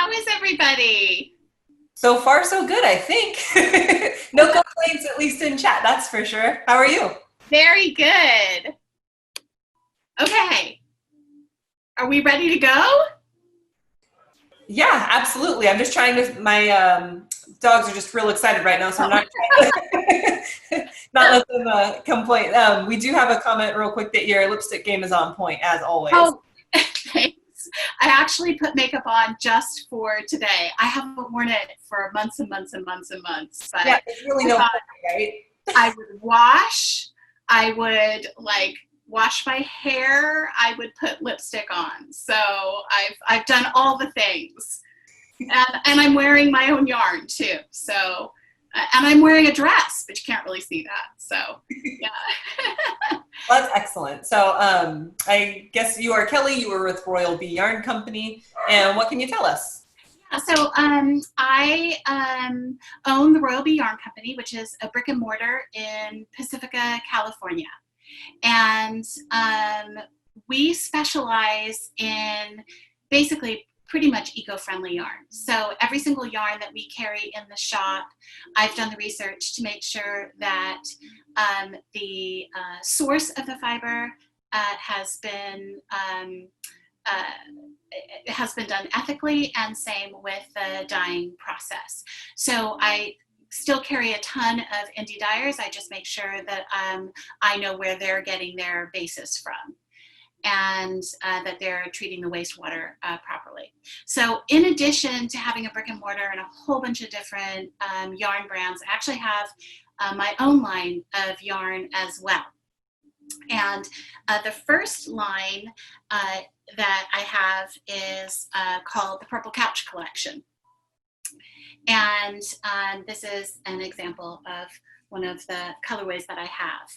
How is everybody? So far, so good, I think. No complaints, at least in chat, that's for sure. How are you? Very good. Okay, are we ready to go? Yeah, absolutely. I'm just trying to, my dogs are just real excited right now, so I'm Oh, not trying to not let them complain. We do have a comment real quick that your lipstick game is on point, as always. oh, thanks. I actually put makeup on just for today. I haven't worn it for months and months and months and months, but Yeah, there's really I no thought point, right? I would wash, I would like wash my hair, I would put lipstick on. So I've done all the things. And I'm wearing my own yarn too. So, and I'm wearing a dress, but you can't really see that. So, yeah. Well, that's excellent. So I guess you are Kelly, you were with Royal Bee Yarn Company, and what can you tell us? So I own the Royal Bee Yarn Company, which is a brick and mortar in Pacifica, California. And we specialize in basically pretty much eco-friendly yarn. So every single yarn that we carry in the shop, I've done the research to make sure that the source of the fiber has been done ethically, and same with the dyeing process. So I still carry a ton of indie dyers. I just make sure that I know where they're getting their basis from, and that they're treating the wastewater properly. So in addition to having a brick and mortar and a whole bunch of different yarn brands, I actually have my own line of yarn as well. And the first line that I have is called the Purple Couch Collection. And this is an example of one of the colorways that I have.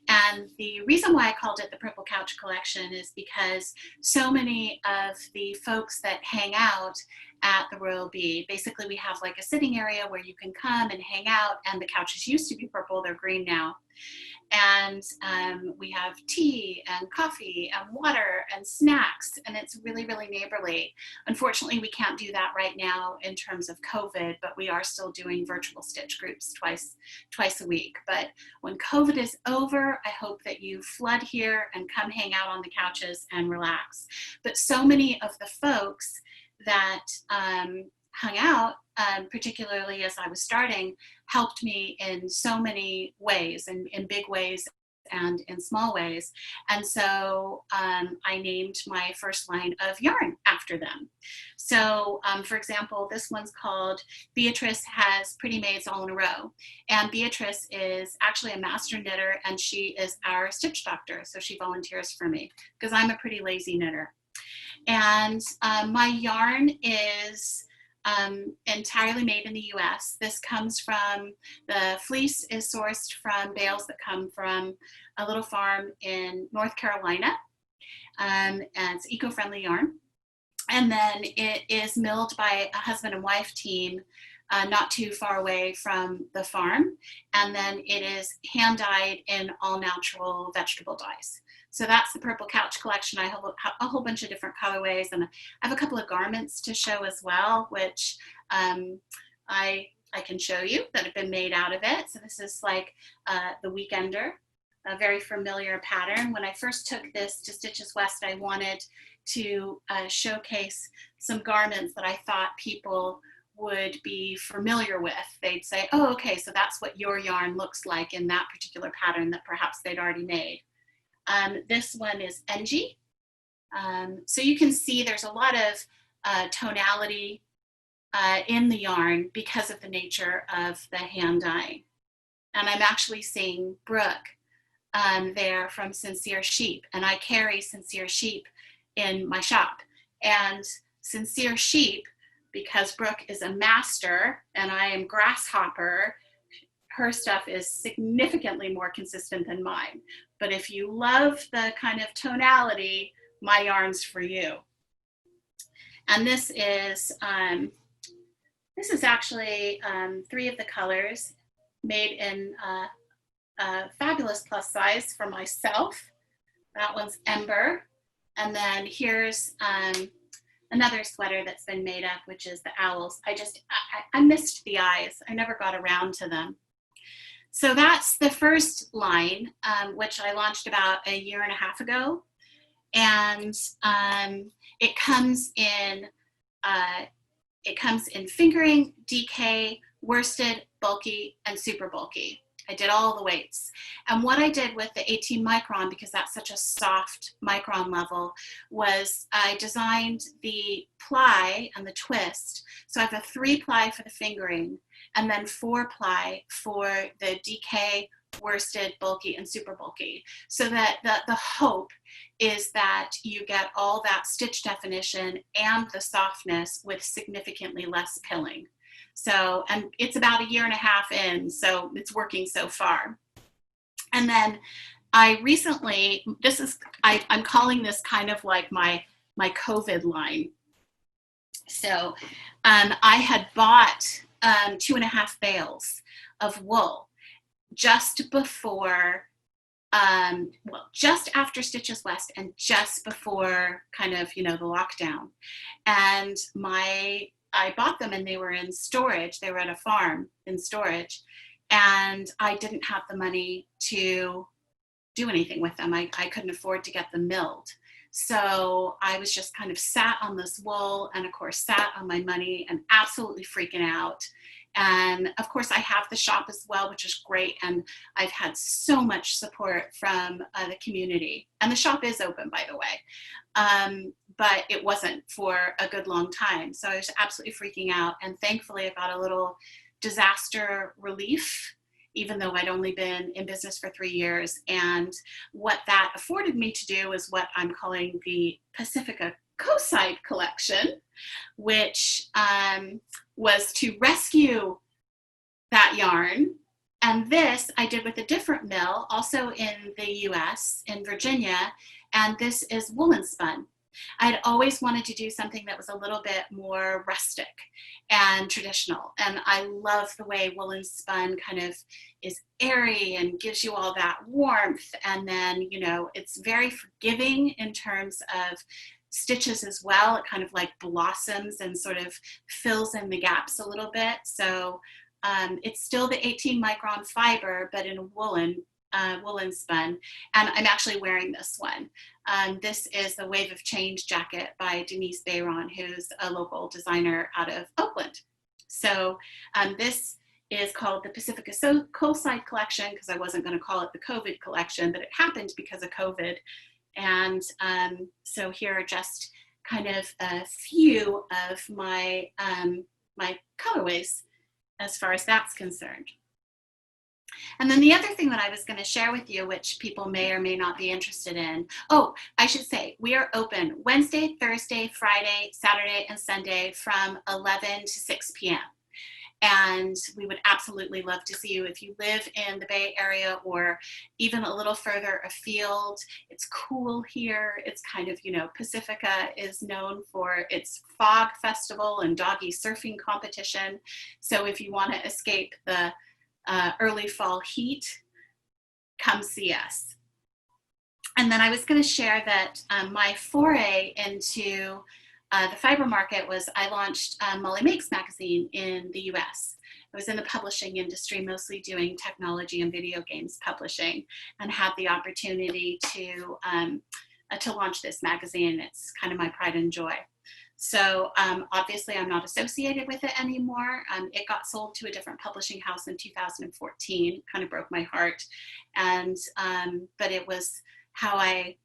And the reason why I called it the Purple Couch Collection is because so many of the folks that hang out at the Royal Bee, basically we have like a sitting area where you can come and hang out, and the couches used to be purple, they're green now. And we have tea and coffee and water and snacks, and it's really, really neighborly. Unfortunately, we can't do that right now in terms of COVID, but we are still doing virtual stitch groups twice a week. But when COVID is over, I hope that you flood here and come hang out on the couches and relax. But so many of the folks that hung out, particularly as I was starting, helped me in so many ways, and in big ways and in small ways. And so I named my first line of yarn after them. So for example, this one's called Beatrice Has Pretty Maids All in a Row. And Beatrice is actually a master knitter, and she is our stitch doctor. So she volunteers for me because I'm a pretty lazy knitter. And my yarn is entirely made in the US. This comes from, the fleece is sourced from bales that come from a little farm in North Carolina. And it's eco-friendly yarn. And then it is milled by a husband and wife team not too far away from the farm. And then it is hand dyed in all natural vegetable dyes. So that's the Purple Couch Collection. I have a whole bunch of different colorways, and I have a couple of garments to show as well, which I can show you that have been made out of it. So this is like the Weekender, a very familiar pattern. When I first took this to Stitches West, I wanted to showcase some garments that I thought people would be familiar with. They'd say, oh, okay, so that's what your yarn looks like in that particular pattern that perhaps they'd already made. This one is Engie. So you can see there's a lot of tonality in the yarn because of the nature of the hand dyeing. And I'm actually seeing Brooke there from Sincere Sheep, and I carry Sincere Sheep in my shop. And Sincere Sheep, because Brooke is a master and I am Grasshopper, her stuff is significantly more consistent than mine. But if you love the kind of tonality, my yarn's for you. And this is actually 3 of the colors made in a fabulous plus size for myself. That one's Ember. And then here's another sweater that's been made up, which is the owls. I missed the eyes. I never got around to them. So that's the first line, which I launched about a year and a half ago. And it comes in fingering, DK, worsted, bulky, and super bulky. I did all the weights. And what I did with the 18 micron, because that's such a soft micron level, was I designed the ply and the twist. So I have a 3-ply for the fingering, and then 4-ply for the DK, worsted, bulky, and super bulky. So that the hope is that you get all that stitch definition and the softness with significantly less pilling. So, and it's about a year and a half in, so it's working so far. And then I recently, I'm calling this kind of like my COVID line. So I had bought 2.5 bales of wool just before, just after Stitches West and just before kind of, the lockdown. And I bought them and they were in storage. They were at a farm in storage. And I didn't have the money to do anything with them. I couldn't afford to get them milled. So I was just kind of sat on this wool and of course sat on my money and absolutely freaking out. And of course I have the shop as well, which is great. And I've had so much support from the community. And the shop is open, by the way. But it wasn't for a good long time. So I was absolutely freaking out. And thankfully I got a little disaster relief, even though I'd only been in business for 3 years. And what that afforded me to do is what I'm calling the Pacifica Collection, which was to rescue that yarn. And this I did with a different mill, also in the US, in Virginia, and this is woolen spun. I'd always wanted to do something that was a little bit more rustic and traditional. And I love the way woolen spun kind of is airy and gives you all that warmth. And then, it's very forgiving in terms of stitches as well. It kind of like blossoms and sort of fills in the gaps a little bit. So it's still the 18 micron fiber, but in woolen spun. And I'm actually wearing this one. This is the Wave of Change jacket by Denise Bayron, who's a local designer out of Oakland. So this is called the Pacifica Coastside Collection, because I wasn't going to call it the COVID collection, but it happened because of COVID. And so here are just kind of a few of my my colorways as far as that's concerned. And then the other thing that I was going to share with you, which people may or may not be interested in. Oh, I should say, we are open Wednesday, Thursday, Friday, Saturday, and Sunday from 11 to 6 p.m. And we would absolutely love to see you if you live in the Bay Area or even a little further afield. It's cool here. It's kind of, Pacifica is known for its fog festival and doggy surfing competition. So if you want to escape the early fall heat, come see us. And then I was going to share that my foray into the fiber market was I launched Molly Makes magazine in the US. I was in the publishing industry, mostly doing technology and video games publishing, and had the opportunity to launch this magazine. It's kind of my pride and joy. So obviously I'm not associated with it anymore. It got sold to a different publishing house in 2014, kind of broke my heart. And, but it was how I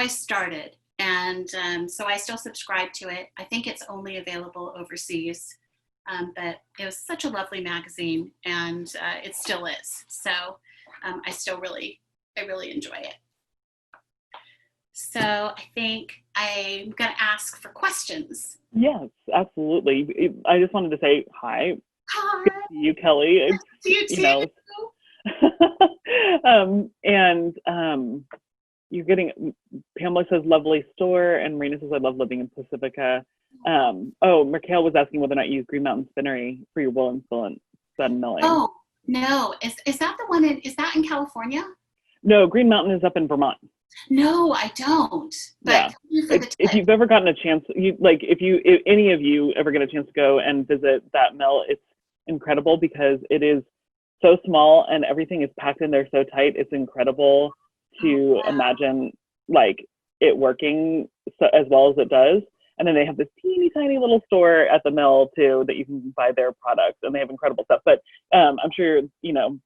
started. And so I still subscribe to it. I think it's only available overseas, but it was such a lovely magazine, and it still is. So I really enjoy it. So I think I'm going to ask for questions. Yes, absolutely. I just wanted to say hi. Hi. Good to see you, Kelly. It's, You too. You're getting, Pamela says lovely store, and Marina says I love living in Pacifica. Mikhail was asking whether or not you use Green Mountain Spinnery for your woolen spun milling. Oh, no. Is that the one is that in California? No, Green Mountain is up in Vermont. No, I don't. But Yeah. thank you for the If tip. you've ever gotten a chance, if any of you ever get a chance to go and visit that mill, it's incredible because it is so small and everything is packed in there so tight. It's incredible to Oh, wow. imagine like it working so, as well as it does. And then they have this teeny tiny little store at the mill too that you can buy their products, and they have incredible stuff. But I'm sure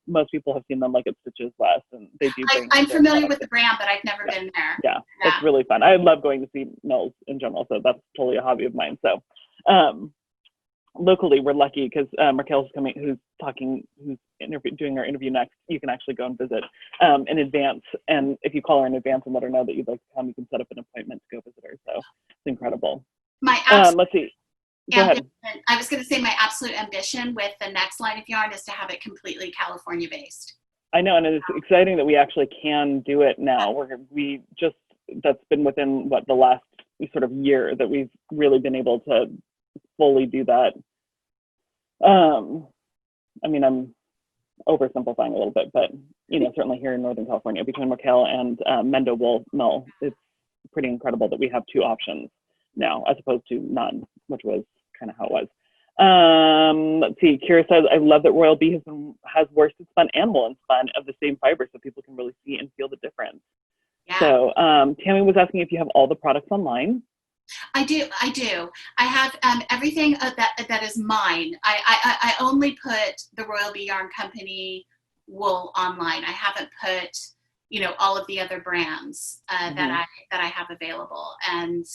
most people have seen them like at Stitches West, and they do bring I'm their familiar with products. the brand, but I've never Yeah. been there. Yeah, Yeah. it's really fun. I love going to see mills in general, so that's totally a hobby of mine. So locally, we're lucky because Raquel's coming, who's doing our interview next. You can actually go and visit in advance, and if you call her in advance and let her know that you'd like to come, you can set up an appointment to go visit her. So it's incredible. My absolute Let's see. Go ahead. I was going to say my absolute ambition with the next line of yarn is to have it completely California based. I know, and it's exciting that we actually can do it now. That's been within the last sort of year that we've really been able to fully do that. I mean, I'm oversimplifying a little bit, but certainly here in Northern California, between Raquel and Mendo Wool Mill, it's pretty incredible that we have two options now, as opposed to none, which was kind of how it was. Let's see. Kira says, "I love that Royal Bee has worsted spun and woolen spun of the same fiber, so people can really see and feel the difference." Yeah. So Tammy was asking if you have all the products online. I do. I have everything that is mine. I only put the Royal Bee Yarn Company wool online. I haven't put all of the other brands that I have available. And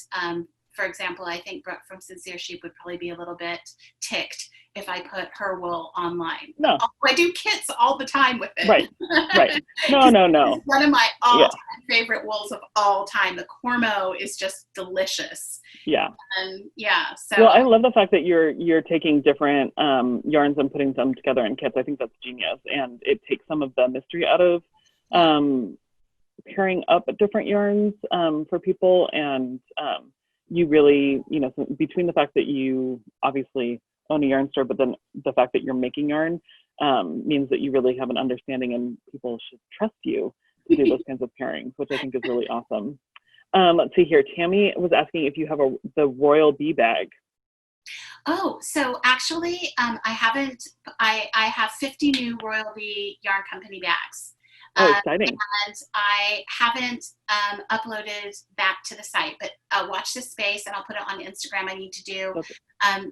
for example, I think Brooke from Sincere Sheep would probably be a little bit ticked if I put her wool online. No. I do kits all the time with it. Right. No. It's one of my all-time favorite wools of all time. The Cormo is just delicious. Yeah. And so. Well, I love the fact that you're taking different yarns and putting them together in kits. I think that's genius, and it takes some of the mystery out of pairing up different yarns for people. And you really, between the fact that you obviously own a yarn store, but then the fact that you're making yarn means that you really have an understanding, and people should trust you to do those kinds of pairings, which I think is really awesome. Let's see here. Tammy was asking if you have the Royal Bee bag. Oh, so actually, I haven't. I have 50 new Royal Bee Yarn Company bags. Oh, exciting. And I haven't uploaded that to the site, but watch this space and I'll put it on Instagram. I need to do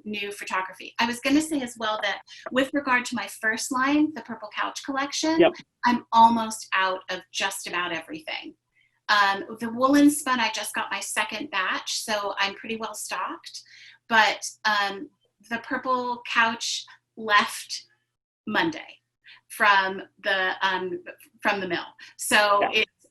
new photography. I was going to say as well that with regard to my first line, the Purple Couch Collection, I'm almost out of just about everything. The woolen spun, I just got my second batch, so I'm pretty well stocked. But the Purple Couch left Monday from the mill, so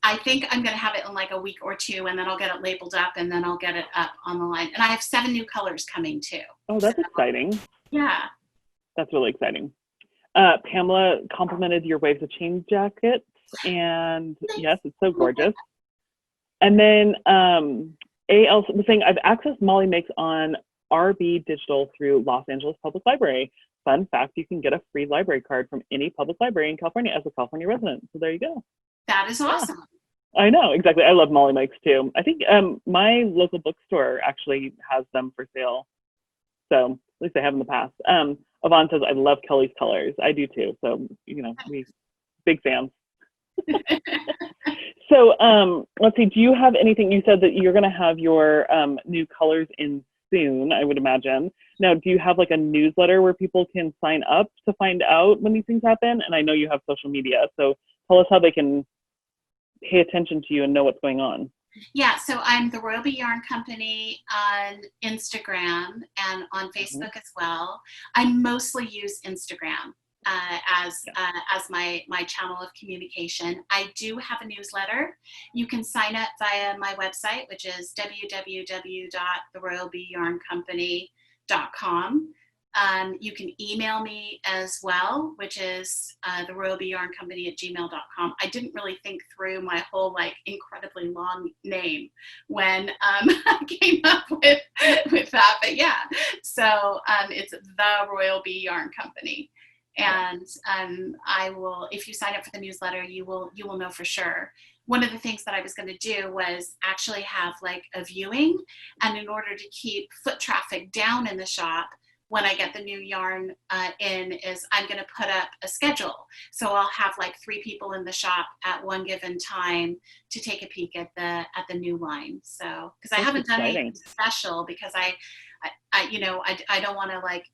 I think I'm going to have it in like a week or two, and then I'll get it labeled up, and then I'll get it up on the line. And I have 7 new colors coming too. Oh, that's exciting. Yeah, that's really exciting. Pamela complimented your Waves of Change jacket, and yes, it's so gorgeous. And then AL was saying, I've accessed Molly Makes on RB Digital through Los Angeles Public Library. Fun fact, you can get a free library card from any public library in California as a California resident. So there you go. That is awesome. Yeah. I know, exactly. I love Molly Makes too. I think my local bookstore actually has them for sale. So at least they have in the past. Yvonne says, I love Kelly's colors. I do too. So, we big fans. So let's see, do you have anything? You said that you're going to have your new colors in soon, I would imagine. Now, do you have like a newsletter where people can sign up to find out when these things happen? And I know you have social media, so tell us how they can pay attention to you and know what's going on. Yeah, so I'm the Royal Bee Yarn Company on Instagram and on Facebook as well. I mostly use Instagram as my channel of communication. I do have a newsletter. You can sign up via my website, which is www.theroyalbeeyarncompany.com. You can email me as well, which is theroyalbeeyarncompany@gmail.com. I didn't really think through my whole incredibly long name when I came up with that, but yeah. So it's the Royal Bee Yarn Company. And I will, if you sign up for the newsletter, you will know for sure one of the things that I was going to do was actually have like a viewing, and in order to keep foot traffic down in the shop, when I get the new yarn in, is I'm going to put up a schedule. So I'll have like 3 people in the shop at one given time to take a peek at the new line. So, because I haven't done anything special, because I don't want to like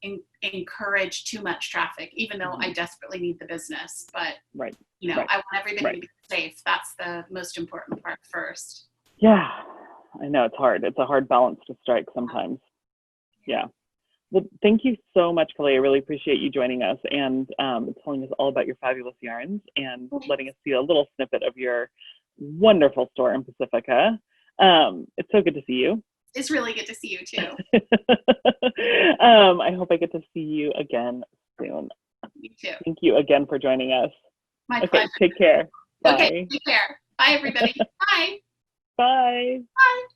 encourage too much traffic, even though I desperately need the business. But I want everybody to be safe. That's the most important part first. Yeah, I know it's hard. It's a hard balance to strike sometimes. Yeah. Well, thank you so much, Kelly. I really appreciate you joining us and telling us all about your fabulous yarns and letting us see a little snippet of your wonderful store in Pacifica. It's so good to see you. It's really good to see you too. I hope I get to see you again soon. You too. Thank you again for joining us. My pleasure. Take care. Bye. Okay, take care. Bye, everybody. Bye. Bye. Bye.